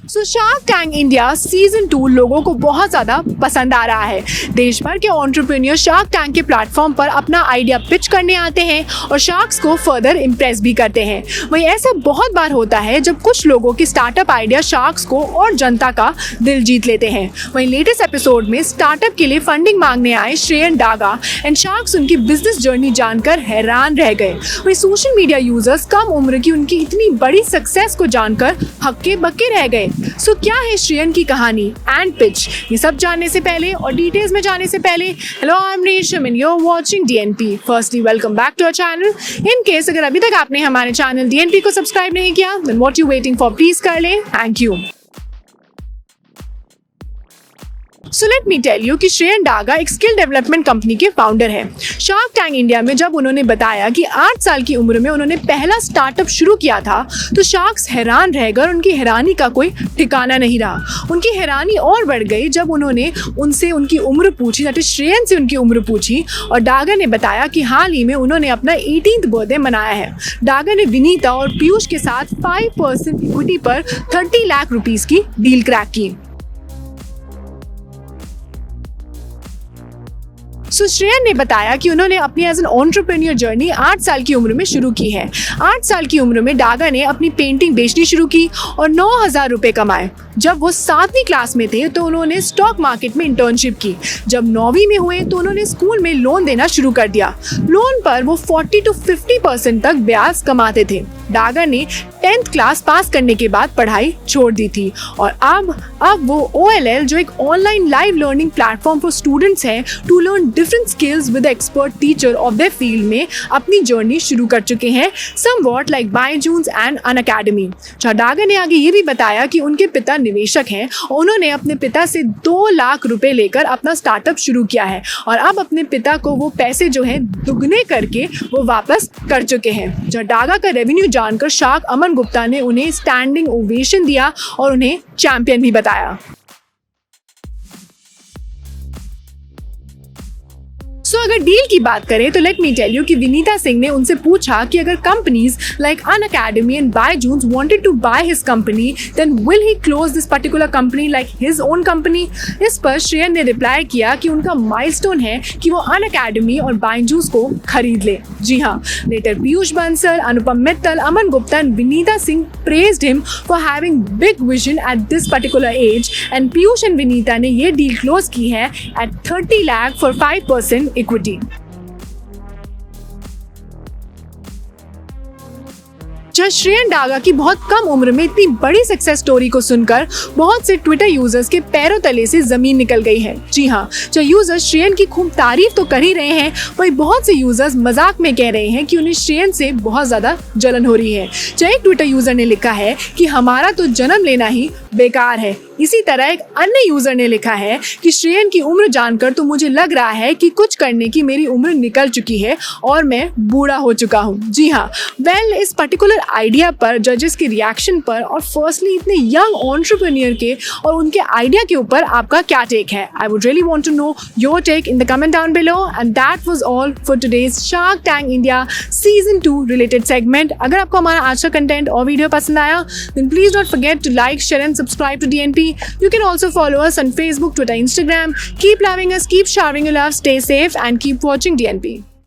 सो shark tank India season 2 लोगों को बहुत ज़्यादा पसंद आ रहा है। देश भर के एंटरप्रेन्योर शार्क टैंक के प्लेटफॉर्म पर अपना आइडिया पिच करने आते हैं और शार्क्स को फर्दर इम्प्रेस भी करते हैं। वहीं ऐसा बहुत बार होता है जब कुछ लोगों की स्टार्टअप आइडिया शार्क्स को और जनता का दिल जीत लेते हैं। वहीं लेटेस्ट एपिसोड में स्टार्टअप के लिए फंडिंग मांगने आए श्रेयन डागा एंड शार्क्स उनकी बिजनेस जर्नी जानकर हैरान रह गए। वहीं सोशल मीडिया यूजर्स कम उम्र की उनकी इतनी बड़ी सक्सेस को जानकर हक्के बक्के रह गए। सो क्या है श्रेयन की कहानी एंड पिच, ये सब जानने से पहले और डिटेल्स में जाने से पहले, hello I am Resham and you are watching DNP. Firstly welcome back to our channel. In case अगर अभी तक आपने हमारे चैनल डीएनपी को सब्सक्राइब नहीं किया, then what you waiting for, please कर ले। Thank you. So let me tell you कि श्रेयन डागा एक स्किल डेवलपमेंट कंपनी के फाउंडर है। शार्क टैंक इंडिया में जब उन्होंने बताया कि 8 साल की उम्र में उन्होंने पहला स्टार्टअप शुरू किया था, तो शार्क्स हैरान रह गए और उनकी हैरानी का कोई ठिकाना नहीं रहा। उनकी हैरानी और बढ़ गई जब उन्होंने उनसे उनकी उम्र पूछी, दैट इज श्रेयन से उनकी उम्र पूछी, और डागा ने बताया कि हाल ही में उन्होंने अपना 18th बर्थडे मनाया है। डागा ने विनीता और पीयूष के साथ 5% इक्विटी पर 30 लाख रुपीस की डील क्रैक की। सो श्रेयन ने बताया कि उन्होंने अपनी एज एन एंटरप्रेन्योर जर्नी 8 साल की उम्र में शुरू की है। 8 साल की उम्र में डागा ने अपनी पेंटिंग बेचनी शुरू की और 9,000 रुपए कमाए। जब वो 7वीं क्लास में थे तो उन्होंने स्टॉक मार्केट में इंटर्नशिप की। जब 9वीं में हुए तो उन्होंने स्कूल में लोन देना शुरू कर दिया। लोन पर वो 40 to 50% तक ब्याज कमाते थे। डागा ने 10th क्लास पास करने के बाद पढ़ाई छोड़ दी थी और अब वो OLL, जो एक online live learning platform for students है to learn different skills with expert teacher of their field, में अपनी जर्नी शुरू कर चुके हैं, somewhat like Byju's and Unacademy. Daga ने आगे ये भी बताया कि उनके पिता निवेशक हैं और उन्होंने अपने पिता से 2 लाख रुपए लेकर अपना स्टार्टअप शुरू किया है और अब अपने पिता को वो पैसे जो है दुगने करके वो वापस कर चुके हैं। डागा का रेवेन्यू जानकर शार्क अमन गुप्ता ने उन्हें स्टैंडिंग ओवेशन दिया और उन्हें चैंपियन भी बताया। सो अगर डील की बात करें तो लेट मी टेल यू कि विनीता सिंह ने उनसे पूछा कि अगर companies like Unacademy and Byju's wanted to buy his company, then will he close this particular company like his own company. इस पर श्रेयन ने रिप्लाई किया कि उनका माइलस्टोन है कि वो अनअकैडमी और बायजूस को खरीद ले। जी हाँ, later Piyush Bansal, Anupam Mittal, Aman Gupta and Vineeta Singh praised him for having big vision at this particular age and Piyush and Vineeta ने ये डील क्लोज की है at 30 lakh for 5% equity. Shreyan Daga की बहुत कम उम्र में इतनी बड़ी सक्सेस स्टोरी को सुनकर बहुत से ट्विटर यूजर्स के पैरों तले से जमीन निकल गई है। जी हाँ, जो यूजर्स श्रेयन की खूब तारीफ तो कर ही रहे हैं, वही बहुत से यूजर्स मजाक में कह रहे हैं कि उन्हें श्रेयन से बहुत ज्यादा जलन हो रही है। एक ट्विटर यूजर ने लिखा है कि हमारा तो जन्म लेना ही बेकार है। इसी तरह एक अन्य यूजर ने लिखा है कि श्रेयन की उम्र जानकर तो मुझे लग रहा है कि कुछ करने की मेरी उम्र निकल चुकी है और मैं बूढ़ा हो चुका हूँ। जी हाँ, इस पर्टिकुलर आइडिया पर, जजेस के रिएक्शन पर और फर्स्टली इतने यंग एंटरप्रेन्योर के और उनके आइडिया के ऊपर आपका क्या टेक है? I would really want to know your take in the comment down below. And that was all for today's shark tank India season 2 related segment. अगर आपको हमारा आज का कंटेंट और वीडियो पसंद आया, then please don't forget to like, share and subscribe to DNP. You can also follow us on Facebook, Twitter, Instagram. Keep loving us, keep showering your love, stay safe and keep watching DNP.